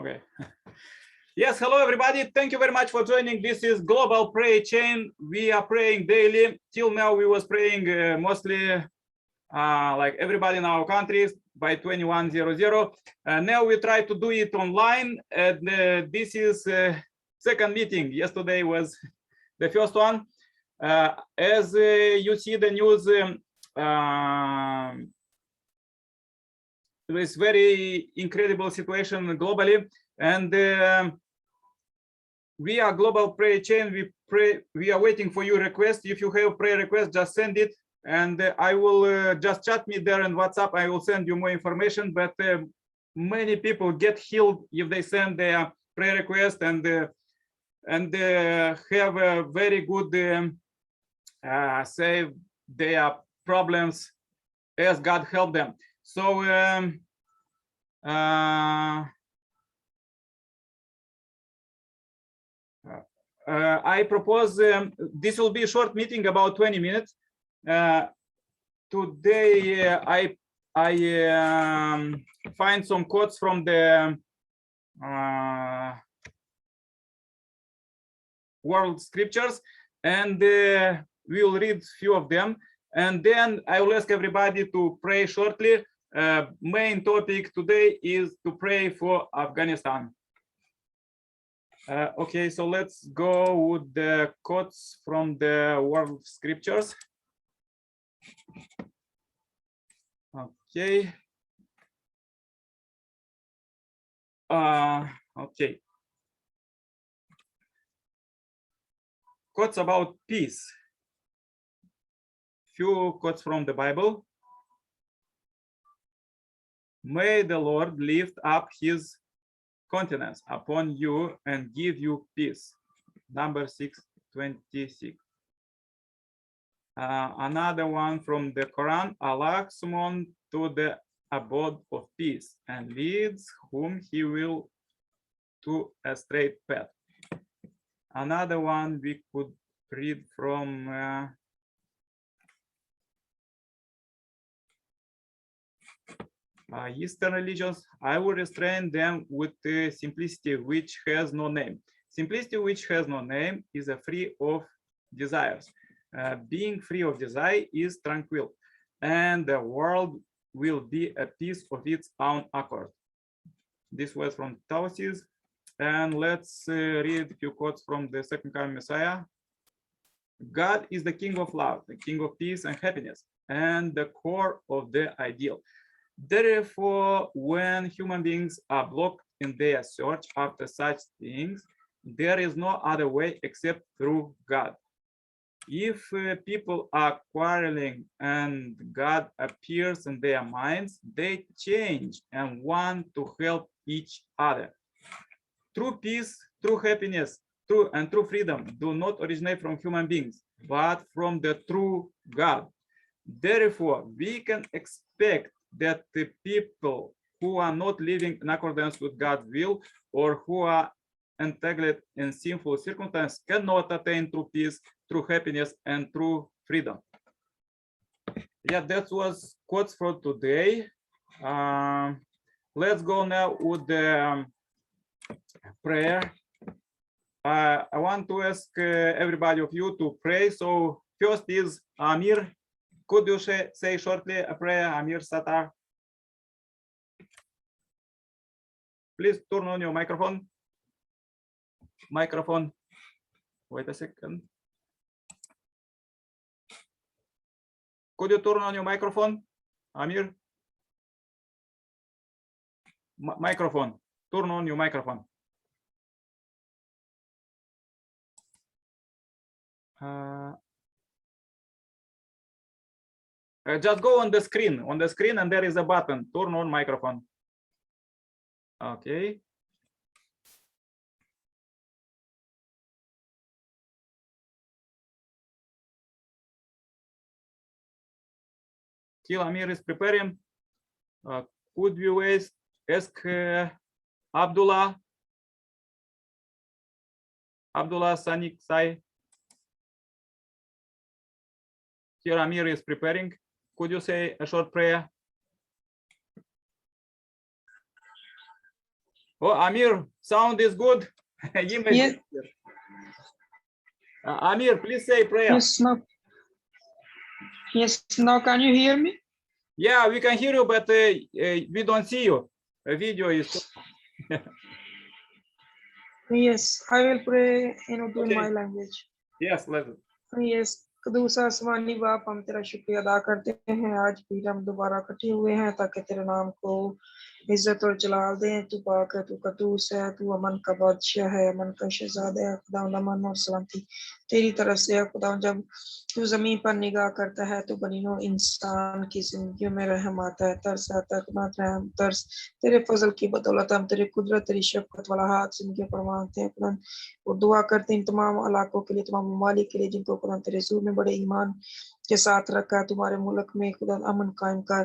Okay. Yes, hello everybody. Thank you very much for joining. This is Global Prayer Chain. We are praying daily. Till now, we was praying mostly like everybody in our countries by 2100. Now we try to do it online. And this is second meeting. Yesterday was the first one. As you see the news, this very incredible situation globally, and we are Global Prayer Chain. We are waiting for your request. If you have prayer request, just send it, and I will just chat me there in WhatsApp. I will send you more information. But many people get healed if they send their prayer request and have a very good save their problems as God help them. So I propose this will be a short meeting, about 20 minutes. Today I find some quotes from the world scriptures, and we will read a few of them, and then I will ask everybody to pray shortly. Main topic today is to pray for Afghanistan. Okay, so let's go with the quotes from the world scriptures. Okay. Okay. Quotes about peace. Few quotes from the Bible. May the Lord lift up his countenance upon you and give you peace. Number 6:26. Another one from the Quran. Allah summoned to the abode of peace and leads whom he will to a straight path. Another one we could read from Eastern religions. I will restrain them with simplicity which has no name. Simplicity which has no name is a free of desires. Being free of desire is tranquil, and the world will be a peace of its own accord. This was from Tausis. And let's read a few quotes from the Second Coming Messiah. God is the King of love, the King of peace and happiness, and the core of the ideal. Therefore, when human beings are blocked in their search after such things, there is no other way except through God. If people are quarreling and God appears in their minds, they change and want to help each other. True peace, true happiness, true freedom do not originate from human beings, but from the true God. Therefore, we can expect that the people who are not living in accordance with God's will, or who are entangled in sinful circumstances, cannot attain true peace, true happiness, and true freedom. Yeah, that was quotes for today. Let's go now with the prayer. I want to ask everybody of you to pray. So first is Amir. Could you say shortly a prayer, Amir Satar? Please turn on your microphone. Microphone. Wait a second. Could you turn on your microphone, Amir? Microphone. Turn on your microphone. Just go on the screen, and there is a button, turn on microphone. Okay. Till Amir is preparing, could you ask Abdullah Sanik Sai? Here Amir is preparing. Could you say a short prayer? Oh, Amir, sound is good. Yes. Amir, please say prayer. Yes, now. Yes, now can you hear me? Yeah, we can hear you, but we don't see you. A video is. Yes, I will pray in Urdu in Okay. my language. Yes, let's. Yes कदूसा आसमानी बाप हम तेरा शुक्रिया अदा करते हैं आज फिर हम दोबारा इकट्ठे हुए हैं ताकि तेरे नाम को इज्जत और जलाल दें तू पाक है तू कदूस है तू अमन का बादशाह है अमन का शहजादा है खुदा अमन और सलामती तेरी तरफ से है खुदा जब तू जमीन पर निगाह करता है तो बनीनो इंसान की जिंदगियों में रहम आता है तरस आता है खुदा रहम तरस तेरे फजल की बदौलत हम तेरे कुदरत तेरी शफकत वाला हाथ जिंदगी पर मांगते हैं खुदा और दुआ करते हैं तमाम इलाकों के लिए तमाम ममालिक के लिए जिनको खुदा तेरे ज़ूर में बड़े ईमान के साथ रखा है तुम्हारे मुल्क में खुदा अमन कायम कर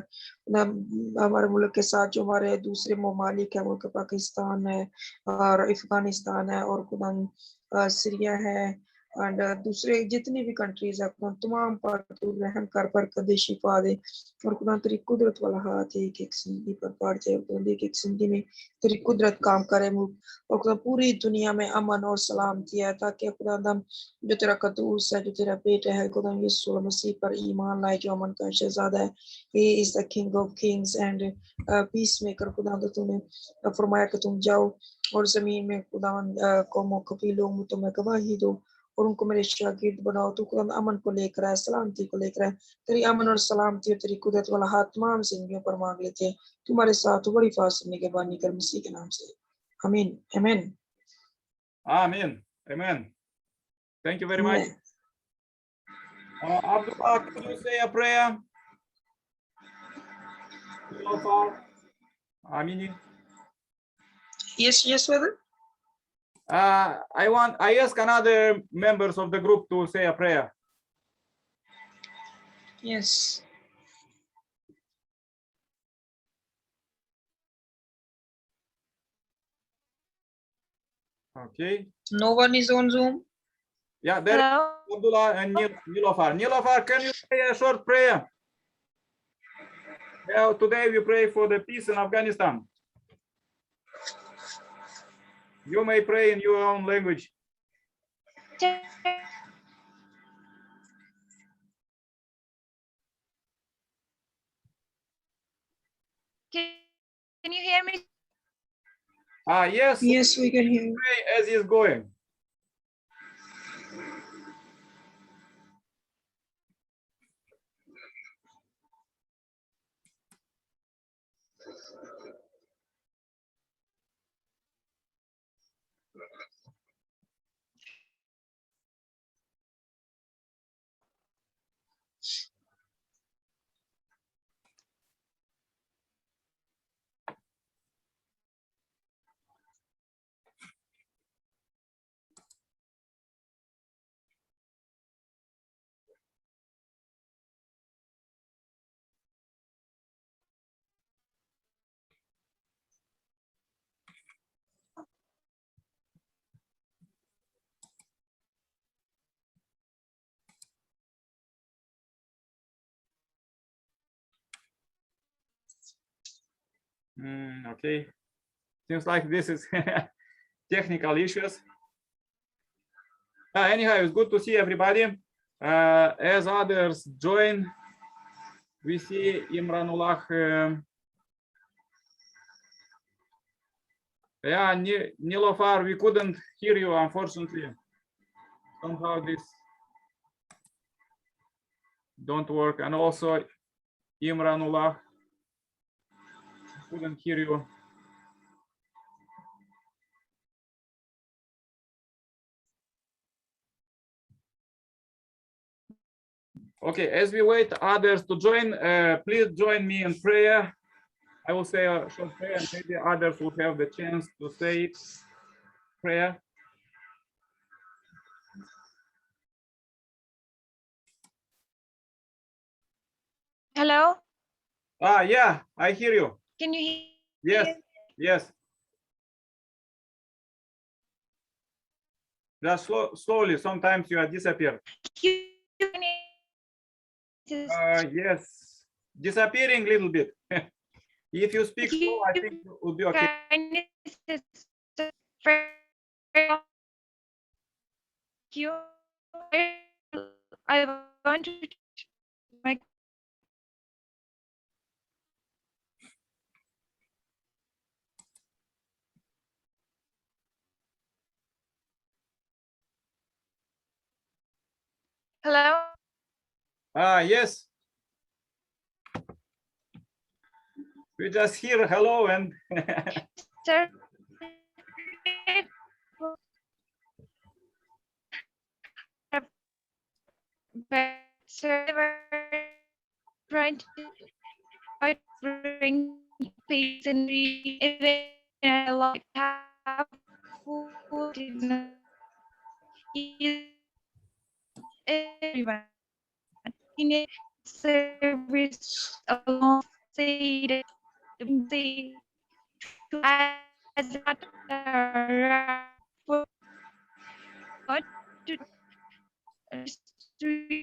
हमारे मुल्क के साथ जो हमारे दूसरे ममालिक है मुल्क पाकिस्तान है और अफगानिस्तान है और खुदा सीरिया है एंड दूसरे जितनी भी कंट्रीज है खुदा तमाम पर तू रहम कर बरकत शिफा दे और खुदा तेरी कुदरत वाला हाथ एक एक जिंदगी पर पड़ जाए खुदा एक एक जिंदगी में तेरी कुदरत काम करे और खुदा पूरी दुनिया में अमन और सलामती है ताकि खुदा जो तेरा कदूस है जो तेरा बेटा है खुदा यीशु मसीह पर ईमान लाए जो अमन का शहजादा है he is the king of kings and peacemaker खुदा तूने फरमाया कि तुम जाओ और जमीन में खुदा कौमों कबीलों में तुम्हें गवाही दो और उनको मेरे शागिर्द बनाओ तू खुदा अमन को लेकर आए सलामती को लेकर आए तेरी अमन और सलामती और तेरी कुदरत वाला हाथ तमाम जिंदगियों पर मांग लेते हैं तुम्हारे साथ बड़ी फासले के बानी कर मसीह के नाम से आमीन आमीन Amen. Amen. Thank you very much. Abdullah, could you say a prayer? Amin. Yes, brother. I ask another members of the group to say a prayer. Yes. Okay. No one is on Zoom. Yeah, there is Abdullah and Nilofar. Nilofar, can you say a short prayer? Yeah, today we pray for the peace in Afghanistan. You may pray in your own language. Can you hear me? Yes. Yes, we can hear you. Pray as is going. Okay. Seems like this is technical issues. Anyhow, it's good to see everybody. As others join, we see Imranullah. Yeah, Nilofar, we couldn't hear you, unfortunately. Somehow this don't work. And also Imranullah, couldn't hear you. Okay, as we wait others to join, please join me in prayer. I will say a short prayer and maybe others will have the chance to say prayer. Hello? Yeah, I hear you. Can you hear? Yes, yes. Just slowly, sometimes you are disappear. Yes, disappearing a little bit. If you speak slow, I think it will be okay. I want to my hello. Yes. We just hear hello and Sir, but sir, trying to bring peace and even a lot have food in everyone in service along say that say to as not for to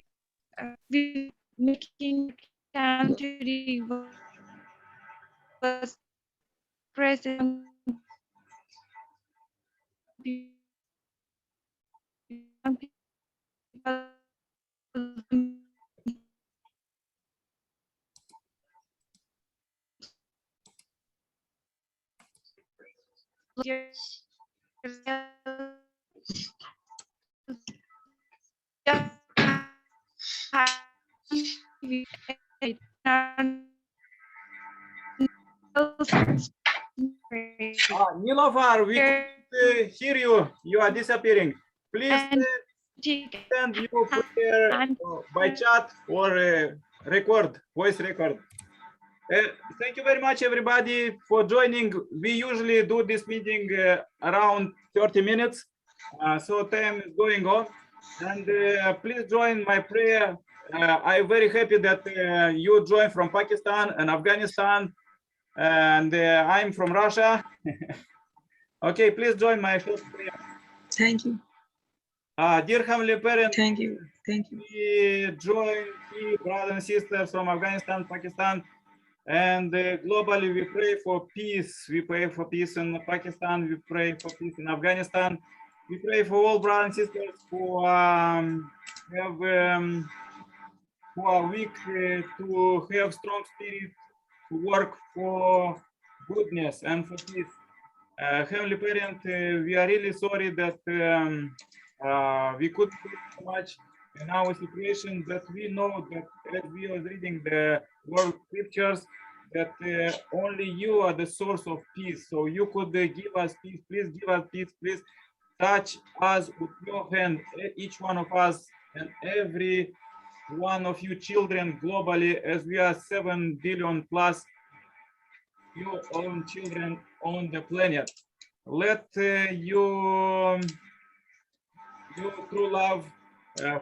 making down to the was president Nilofar, we couldn't hear you. You are disappearing. Please send your prayer by chat or record, voice record. Thank you very much, everybody, for joining. We usually do this meeting around 30 minutes, so time is going on. And please join my prayer. I'm very happy that you joined from Pakistan and Afghanistan, and I'm from Russia. Okay, please join my first prayer. Thank you. Dear Heavenly Parent, Thank you. Thank you. we join the brothers and sisters from Afghanistan, Pakistan, and globally we pray for peace. We pray for peace in Pakistan. We pray for peace in Afghanistan. We pray for all brothers and sisters who who are weak to have strong spirit, to work for goodness and for peace. Heavenly Parent, we are really sorry that we couldn't do so much in our situation, but we know that as we are reading the world scriptures, that only you are the source of peace. So you could give us peace. Please give us peace. Please touch us with your hand, each one of us and every one of you children globally, as we are 7 billion plus your own children on the planet. Let your true love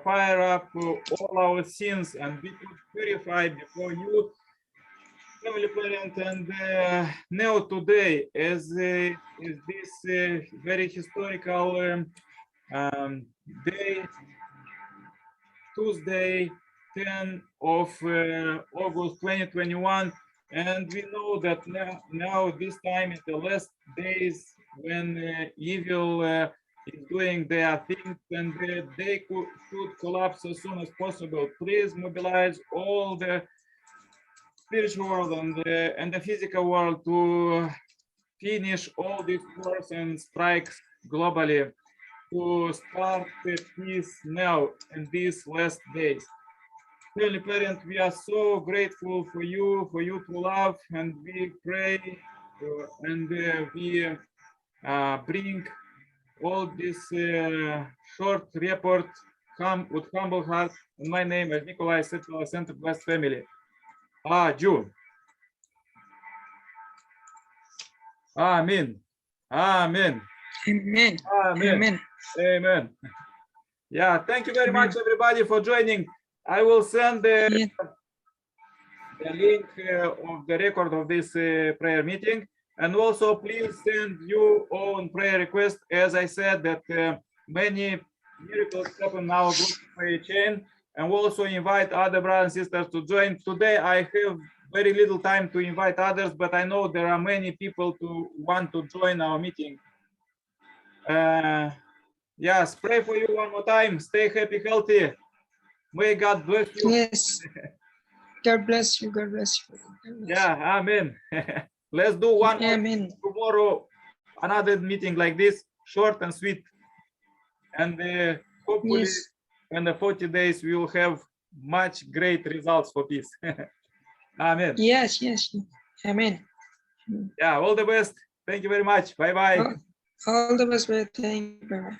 fire up all our sins and be purified before you, Heavenly Parent. And now today, as this very historical day, Tuesday, 10 of August 2021, and we know that now this time is the last days when evil is doing their things, and they should collapse as soon as possible. Please mobilize all the spiritual world and the physical world to finish all these wars and strikes globally, to start the peace now in these last days. Heavenly Parent, we are so grateful for you to love, and we pray and we bring all this short report with humble heart. In my name is Nikolai Setla, Center Blessed Family. Jew. Amen. Amen. Amen. Amen. Amen. Amen. Yeah, thank you very much, everybody, for joining. I will send the link of the record of this prayer meeting, and also please send your own prayer request. As I said, that many miracles happen in our group prayer chain, and we'll also invite other brothers and sisters to join. Today I have very little time to invite others, but I know there are many people who want to join our meeting. Yes, pray for you one more time. Stay happy, healthy. May God bless you. Yes. God bless you. God bless you. God bless Yeah, amen. Let's do one you. more Amen. tomorrow, another meeting like this, short and sweet. And hopefully Yes. in the 40 days, we will have much great results for peace. Amen. Yes, yes. Amen. Yeah, all the best. Thank you very much. Bye-bye. All the best, man. Thank you very much.